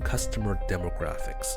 customer demographics.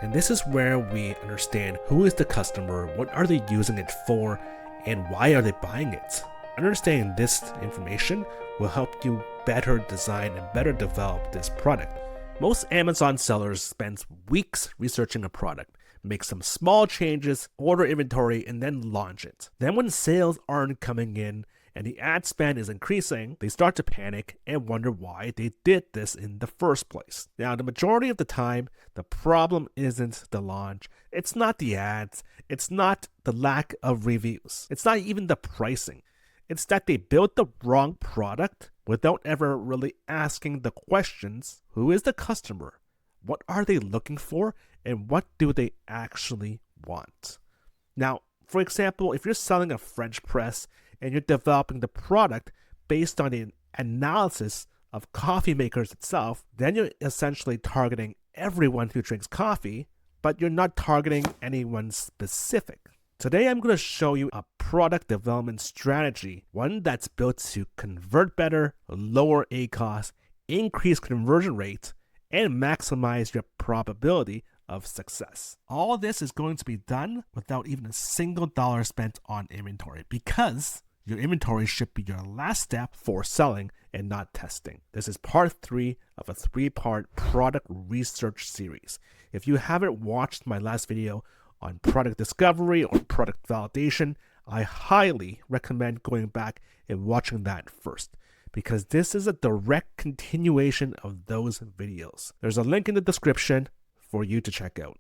And this is where we understand who is the customer, what are they using it for, and why are they buying it. Understanding this information will help you better design and better develop this product. Most Amazon sellers spend weeks researching a product, make some small changes, order inventory, and then launch it. Then when sales aren't coming in and the ad spend is increasing, they start to panic and wonder why they did this in the first place. Now, the majority of the time, the problem isn't the launch, it's not the ads, it's not the lack of reviews, it's not even the pricing. It's that they built the wrong product without ever really asking the questions: who is the customer? What are they looking for? And what do they actually want? Now, for example, if you're selling a French press and you're developing the product based on the analysis of coffee makers itself, then you're essentially targeting everyone who drinks coffee, but you're not targeting anyone specific. Today, I'm going to show you a product development strategy, one that's built to convert better, lower ACoS, increase conversion rate, and maximize your probability of success. All this is going to be done without even a single dollar spent on inventory, because your inventory should be your last step for selling and not testing. This is part 3 of a 3-part product research series. If you haven't watched my last video on product discovery or product validation, I highly recommend going back and watching that first, because this is a direct continuation of those videos. There's a link in the description for you to check out.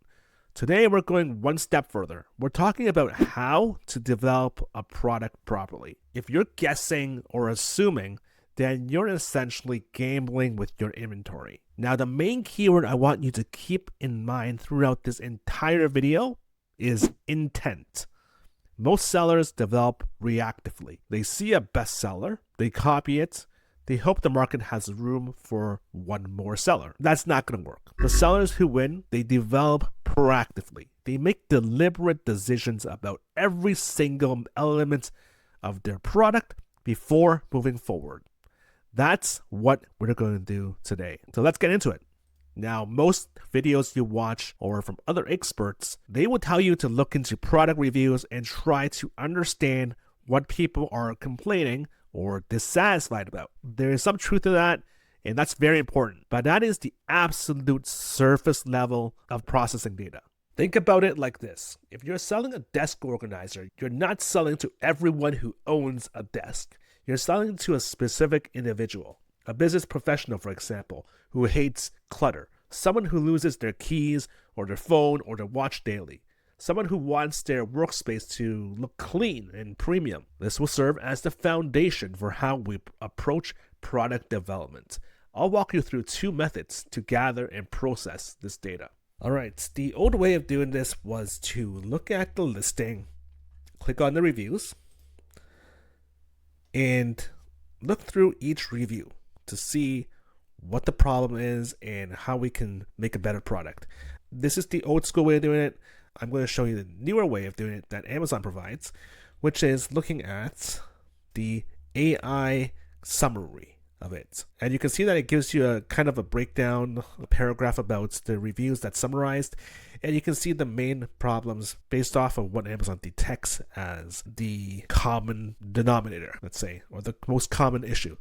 Today we're going one step further. We're talking about how to develop a product properly. If you're guessing or assuming, then you're essentially gambling with your inventory. Now, the main keyword I want you to keep in mind throughout this entire video is intent. Most sellers develop reactively. They see a bestseller, they copy it, they hope the market has room for one more seller. That's not going to work. The sellers who win, they develop proactively. They make deliberate decisions about every single element of their product before moving forward. That's what we're going to do today. So let's get into it. Now, most videos you watch or from other experts, they will tell you to look into product reviews and try to understand what people are complaining or dissatisfied about. There is some truth to that, and that's very important, but that is the absolute surface level of processing data. Think about it like this. If you're selling a desk organizer, you're not selling to everyone who owns a desk. You're selling to a specific individual. A business professional, for example, who hates clutter. Someone who loses their keys or their phone or their watch daily. Someone who wants their workspace to look clean and premium. This will serve as the foundation for how we approach product development. I'll walk you through 2 methods to gather and process this data. Alright, the old way of doing this was to look at the listing, click on the reviews, and look through each review to see what the problem is and how we can make a better product. This is the old school way of doing it. I'm going to show you the newer way of doing it that Amazon provides, which is looking at the AI summary of it. And you can see that it gives you a kind of a breakdown, a paragraph about the reviews that's summarized. And you can see the main problems based off of what Amazon detects as the common denominator, let's say, or the most common issue.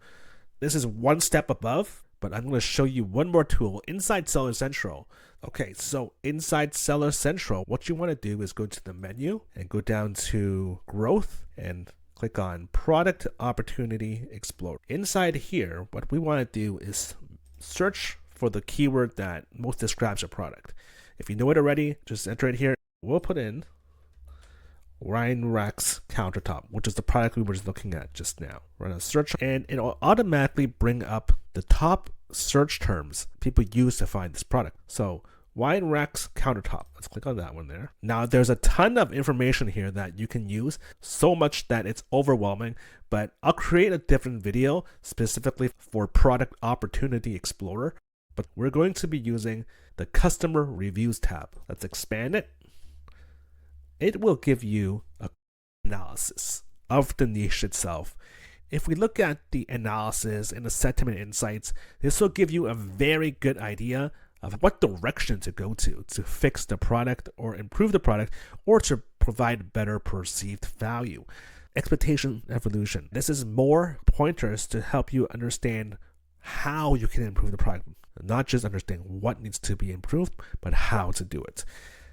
This is one step above, but I'm going to show you one more tool inside Seller Central. Okay, so inside Seller Central, what you want to do is go to the menu and go down to Growth and click on Product Opportunity Explorer. Inside here, what we want to do is search for the keyword that most describes your product. If you know it already, just enter it here. We'll put in wine racks countertop, which is the product we were just looking at just now. We're going to search and it'll automatically bring up the top search terms people use to find this product. So wine racks countertop, let's click on that one there. Now there's a ton of information here that you can use, so much that it's overwhelming, but I'll create a different video specifically for Product Opportunity Explorer, but we're going to be using the Customer Reviews tab. Let's expand it. It will give you an analysis of the niche itself. If we look at the analysis and the sentiment insights, this will give you a very good idea of what direction to go to fix the product or improve the product or to provide better perceived value. Expectation evolution. This is more pointers to help you understand how you can improve the product, not just understand what needs to be improved, but how to do it.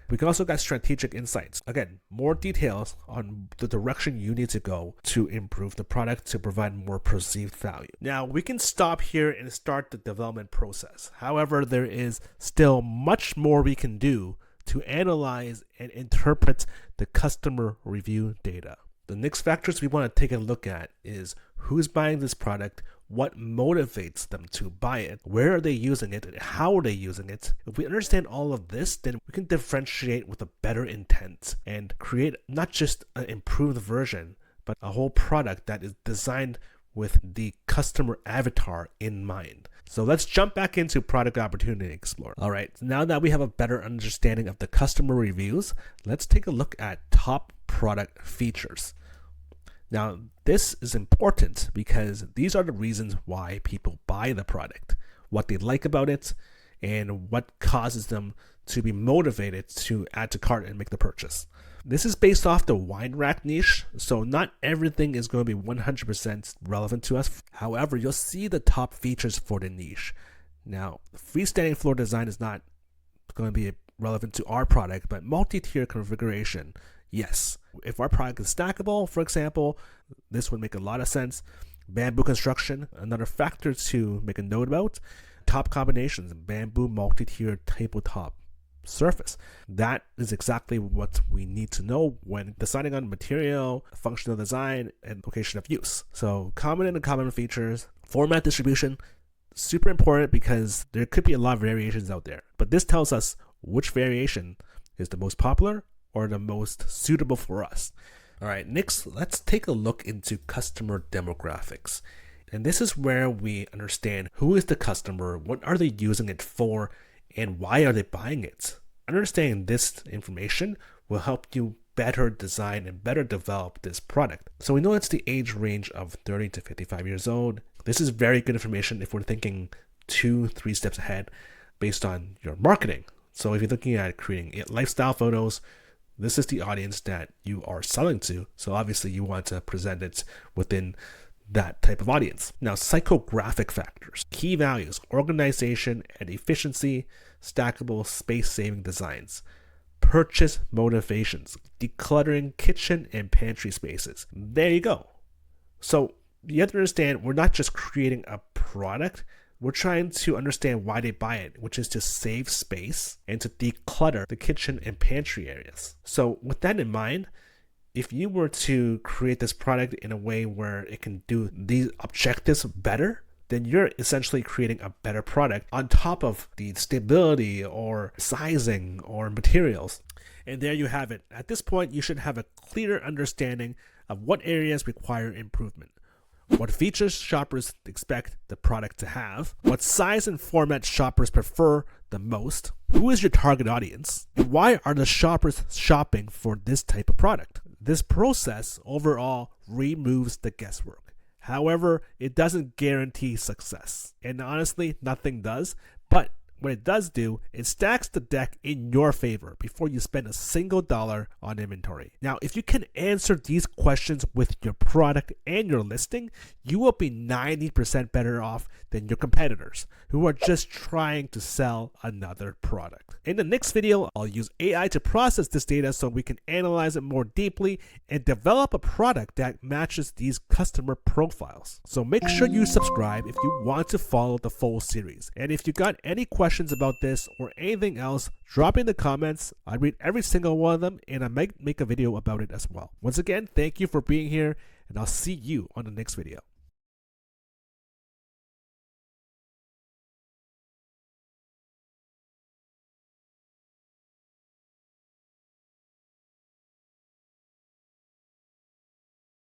We can also get strategic insights. Again, more details on the direction you need to go to improve the product to provide more perceived value. Now, we can stop here and start the development process. However, there is still much more we can do to analyze and interpret the customer review data. The next factors we want to take a look at is who's buying this product, what motivates them to buy it, where are they using it, and how are they using it. If we understand all of this, then we can differentiate with a better intent and create not just an improved version, but a whole product that is designed with the customer avatar in mind. So let's jump back into Product Opportunity Explorer. All right, now that we have a better understanding of the customer reviews, let's take a look at top product features. Now, this is important because these are the reasons why people buy the product, what they like about it, and what causes them to be motivated to add to cart and make the purchase. This is based off the wine rack niche, so not everything is going to be 100% relevant to us. However, you'll see the top features for the niche. Now, freestanding floor design is not going to be relevant to our product, but multi-tier configuration, yes. If our product is stackable, for example, this would make a lot of sense. Bamboo construction, another factor to make a note about. Top combinations, bamboo multi-tier tabletop surface. That is exactly what we need to know when deciding on material, functional design, and location of use. So common and uncommon features, format distribution, super important because there could be a lot of variations out there. But this tells us which variation is the most popular or the most suitable for us. All right, next, let's take a look into customer demographics. And this is where we understand who is the customer, what are they using it for, and why are they buying it. Understanding this information will help you better design and better develop this product. So we know it's the age range of 30 to 55 years old. This is very good information if we're thinking 2-3 steps ahead based on your marketing. So if you're looking at creating lifestyle photos, this is the audience that you are selling to. So obviously you want to present it within that type of audience. Now, psychographic factors, key values, organization and efficiency, stackable space-saving designs, purchase motivations, decluttering kitchen and pantry spaces. There you go. So you have to understand, we're not just creating a product, we're trying to understand why they buy it, which is to save space and to declutter the kitchen and pantry areas. So with that in mind, if you were to create this product in a way where it can do these objectives better, then you're essentially creating a better product on top of the stability or sizing or materials. And there you have it. At this point, you should have a clear understanding of what areas require improvement, what features shoppers expect the product to have, what size and format shoppers prefer the most, who is your target audience, and why are the shoppers shopping for this type of product. This process overall removes the guesswork. However, it doesn't guarantee success. And honestly, nothing does. But what it does do, it stacks the deck in your favor before you spend a single dollar on inventory. Now, if you can answer these questions with your product and your listing, you will be 90% better off than your competitors who are just trying to sell another product. In the next video, I'll use AI to process this data so we can analyze it more deeply and develop a product that matches these customer profiles. So make sure you subscribe if you want to follow the full series. And if you got any questions about this or anything else, drop in the comments. I read every single one of them and I might make a video about it as well. Once again, thank you for being here and I'll see you on the next video.